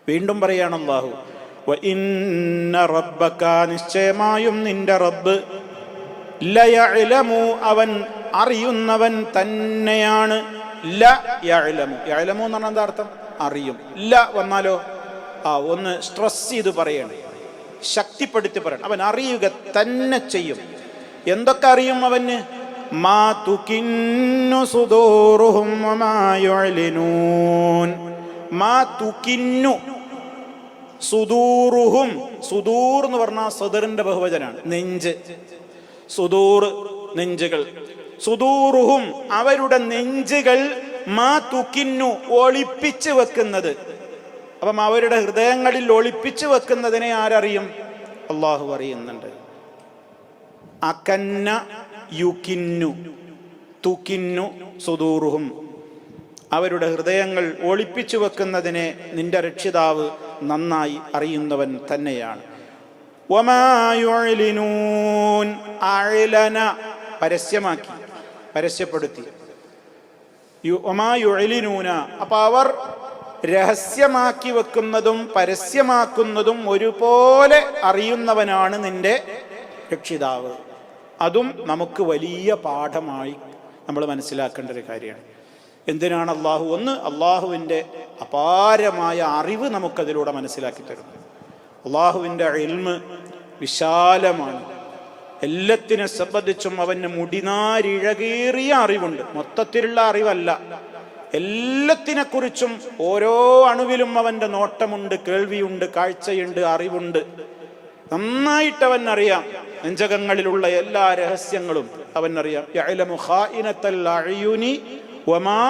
വീണ്ടും പറയാണ് അല്ലാഹു, വഇന്ന റബ്ബക, നിശ്ചയമായും നിന്റെ റബ്ബ്, ലയഅലമു, അവൻ അറിയുന്നവൻ തന്നെയാണ്. ലയഅലമു, യഅലമു എന്ന് പറഞ്ഞാൽ എന്താ അർത്ഥം? അറിയും. വന്നാലോ ഒന്ന് സ്ട്രെസ് ചെയ്ത് പറയണം, ശക്തിപ്പെടുത്തി പറയണം. അവൻ അറിയുക തന്നെ ചെയ്യും. എന്തൊക്കെ അറിയും അവന്? മാ തുകിന്നു സുദൂറുഹും വമാ യുഅ്ലിനൂൻ. മാ തുകിന്നു സുദൂറുഹും, സുദൂർ എന്ന് പറഞ്ഞാൽ സദറിന്റെ ബഹുവചനാണ്, നെഞ്ച്. സുദൂർ, നെഞ്ചുകൾ. സുദൂറുഹും, അവരുടെ നെഞ്ചുകൾ, മാ തുകിന്നു, ഒളിപ്പിച്ച് വെക്കുന്നത്. അപ്പം അവരുടെ ഹൃദയങ്ങളിൽ ഒളിപ്പിച്ചു വെക്കുന്നതിനെ ആരറിയും? അള്ളാഹു അറിയുന്നുണ്ട്. അകന്ന യുകിന്നു, തുകിന്നു സുദൂറുഹും, അവരുടെ ഹൃദയങ്ങൾ ഒളിപ്പിച്ചു വെക്കുന്നതിനെ നിന്റെ രക്ഷിതാവ് നന്നായി അറിയുന്നവൻ തന്നെയാണ്. വമാ യുഅ്ലിനൂൻ, അഅ്ലന, പരസ്യമാക്കി, പരസ്യപ്പെടുത്തി. വമാ യുഅ്ലിനൂന, അപ്പോൾ അവർ രഹസ്യമാക്കി വെക്കുന്നതും പരസ്യമാക്കുന്നതും ഒരുപോലെ അറിയുന്നവനാണ് നിന്റെ രക്ഷിതാവ്. അതും നമുക്ക് വലിയ പാഠമായി നമ്മൾ മനസ്സിലാക്കേണ്ട ഒരു കാര്യമാണ്. എന്തിനാണ് അള്ളാഹു? ഒന്ന്, അള്ളാഹുവിൻ്റെ അപാരമായ അറിവ് നമുക്കതിലൂടെ മനസ്സിലാക്കി തരുന്നു. അള്ളാഹുവിൻ്റെ ഇൽമ് വിശാലമാണ്. എല്ലാത്തിനെ സംബന്ധിച്ചും അവന് മുടിനാരിഴകേറിയ അറിവുണ്ട്. മൊത്തത്തിലുള്ള അറിവല്ല, എല്ലാത്തിനെക്കുറിച്ചും ഓരോ അണുവിലും അവൻ്റെ നോട്ടമുണ്ട്, കേൾവിയുണ്ട്, കാഴ്ചയുണ്ട്, അറിവുണ്ട്. നന്നായിട്ടവൻ അറിയാം. നെഞ്ചകങ്ങളിലുള്ള എല്ലാ രഹസ്യങ്ങളും അവൻ അറിയാം. യഅലമു ഖായിനത്തൽ അഅ്യുനി വമാ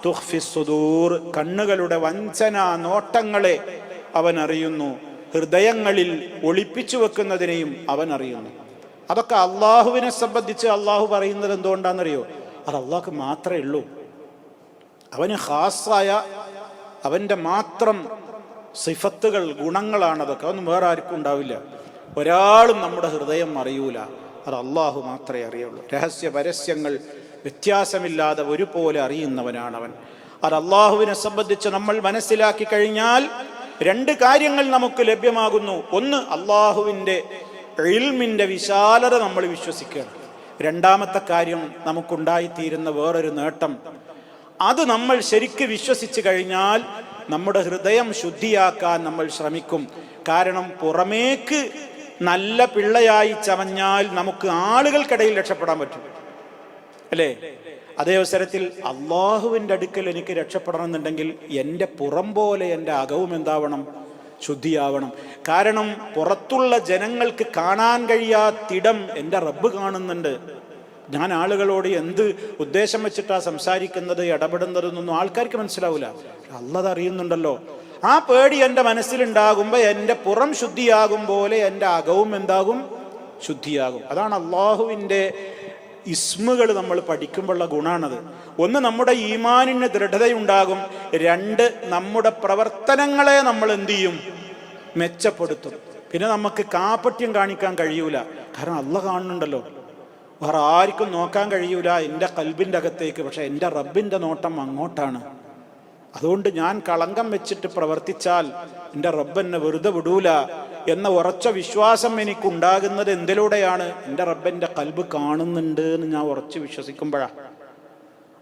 തുഖ്ഫിസ് സുദൂർ, കണ്ണുകളുടെ വഞ്ചന നോട്ടങ്ങളെ അവൻ അറിയുന്നു. ഹൃദയങ്ങളിൽ ഒളിപ്പിച്ചു വെക്കുന്നതിനെയും അവൻ അറിയുന്നു. അതൊക്കെ അള്ളാഹുവിനെ സംബന്ധിച്ച് അള്ളാഹു പറയുന്നത് എന്തുകൊണ്ടാണെന്നറിയോ? അത് അള്ളാഹ്ക്ക് മാത്രമേ ഉള്ളൂ. അവന് ഖാസായ, അവൻ്റെ മാത്രം സിഫത്തുകൾ, ഗുണങ്ങളാണതൊക്കെ. അതൊന്നും വേറെ ആർക്കും ഉണ്ടാവില്ല. ഒരാളും നമ്മുടെ ഹൃദയം അറിയൂല, അത് അള്ളാഹു മാത്രമേ അറിയുള്ളൂ. രഹസ്യ പരസ്യങ്ങൾ വ്യത്യാസമില്ലാതെ ഒരുപോലെ അറിയുന്നവനാണവൻ. അത് അള്ളാഹുവിനെ സംബന്ധിച്ച് നമ്മൾ മനസ്സിലാക്കി കഴിഞ്ഞാൽ രണ്ട് കാര്യങ്ങൾ നമുക്ക് ലഭ്യമാകുന്നു. ഒന്ന്, അള്ളാഹുവിൻ്റെ ഇൽമിൻ്റെ വിശാലത നമ്മൾ വിശ്വസിക്കുകയാണ്. രണ്ടാമത്തെ കാര്യം, നമുക്കുണ്ടായിത്തീരുന്ന വേറൊരു നേട്ടം, അത് നമ്മൾ ശരിക്ക് വിശ്വസിച്ച് കഴിഞ്ഞാൽ നമ്മുടെ ഹൃദയം ശുദ്ധിയാക്കാൻ നമ്മൾ ശ്രമിക്കും. കാരണം പുറമേക്ക് നല്ല പിള്ളയായി ചമഞ്ഞാൽ നമുക്ക് ആളുകൾക്കിടയിൽ രക്ഷപ്പെടാൻ പറ്റും, അല്ലേ? അതേ അവസരത്തിൽ അള്ളാഹുവിൻ്റെ അടുക്കൽ എനിക്ക് രക്ഷപ്പെടണം എന്നുണ്ടെങ്കിൽ എൻ്റെ പുറം പോലെ എൻ്റെ അകവും എന്താവണം? ശുദ്ധിയാവണം. കാരണം പുറത്തുള്ള ജനങ്ങൾക്ക് കാണാൻ കഴിയാത്തിടം എൻ്റെ റബ്ബ് കാണുന്നുണ്ട്. ഞാൻ ആളുകളോട് എന്ത് ഉദ്ദേശം വെച്ചിട്ടാണ് സംസാരിക്കുന്നത്, ഇടപെടുന്നതെന്നൊന്നും ആൾക്കാർക്ക് മനസ്സിലാവില്ല. അല്ലാഹ് അത് അറിയുന്നുണ്ടല്ലോ. ആ പേടി എൻ്റെ മനസ്സിലുണ്ടാകുമ്പോൾ എൻ്റെ പുറം ശുദ്ധിയാകും പോലെ എൻ്റെ അകവും എന്താകും? ശുദ്ധിയാകും. അതാണ് അള്ളാഹുവിൻ്റെ ഇസ്മുകൾ നമ്മൾ പഠിക്കുമ്പോഴുള്ള ഗുണമാണത്. ഒന്ന്, നമ്മുടെ ഈമാനിന് ദൃഢതയുണ്ടാകും. രണ്ട്, നമ്മുടെ പ്രവർത്തനങ്ങളെ നമ്മൾ എന്ത് ചെയ്യും? മെച്ചപ്പെടുത്തും. പിന്നെ നമുക്ക് കാപട്യം കാണിക്കാൻ കഴിയൂല. കാരണം അള്ളാഹ് കാണുന്നുണ്ടല്ലോ. വേറെ ആർക്കും നോക്കാൻ കഴിയൂല എൻ്റെ കൽബിൻ്റെ അകത്തേക്ക്. പക്ഷെ എൻ്റെ റബ്ബിൻ്റെ നോട്ടം അങ്ങോട്ടാണ്. അതുകൊണ്ട് ഞാൻ കളങ്കം വെച്ചിട്ട് പ്രവർത്തിച്ചാൽ എൻ്റെ റബ്ബ് എന്നെ വെറുതെ വിടൂല എന്ന ഉറച്ച വിശ്വാസം എനിക്കുണ്ടാകുന്നത് എന്തിലൂടെയാണ്? എൻ്റെ റബ്ബിൻ്റെ കൽബ് കാണുന്നുണ്ട് എന്ന് ഞാൻ ഉറച്ച് വിശ്വസിക്കുമ്പോഴാണ്.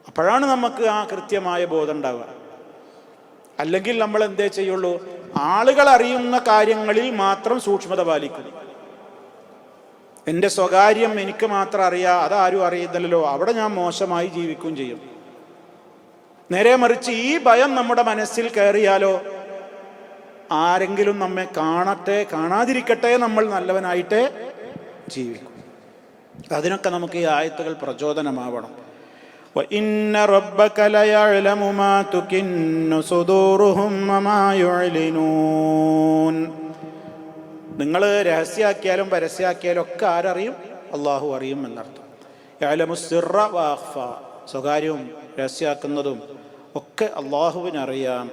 അപ്പോഴാണ് നമുക്ക് ആ കൃത്യമായ ബോധം ഉണ്ടാവുക. അല്ലെങ്കിൽ നമ്മൾ എന്തേ ചെയ്യുള്ളൂ? ആളുകൾ അറിയുന്ന കാര്യങ്ങളിൽ മാത്രം സൂക്ഷ്മത പാലിക്കും. എൻ്റെ സ്വകാര്യം എനിക്ക് മാത്രം അറിയാം, അതാരും അറിയുന്നില്ലല്ലോ, അവിടെ ഞാൻ മോശമായി ജീവിക്കുകയും ചെയ്യും. നേരെ മറിച്ച് ഈ ഭയം നമ്മുടെ മനസ്സിൽ കയറിയാലോ, ആരെങ്കിലും നമ്മെ കാണട്ടെ കാണാതിരിക്കട്ടെ, നമ്മൾ നല്ലവനായിട്ട് ജീവിക്കും. അതിനൊക്കെ നമുക്ക് ഈ ആയത്തുകൾ പ്രചോദനമാവണം. വഇന്ന റബ്ബക ലയഅലമു മാ തുകിന്നു സുദൂറുഹും വമാ യുഅ്ലിനൂൻ. നിങ്ങൾ രഹസ്യാക്കിയാലും പരസ്യാക്കിയാലും ഒക്കെ ആരറിയും? അള്ളാഹു അറിയും എന്നർത്ഥം. യഅലമു സിർറ വഅഖ്ഫ, സ്വകാര്യവും രഹസ്യാക്കുന്നതും ഒക്കെ അള്ളാഹുവിനറിയാം.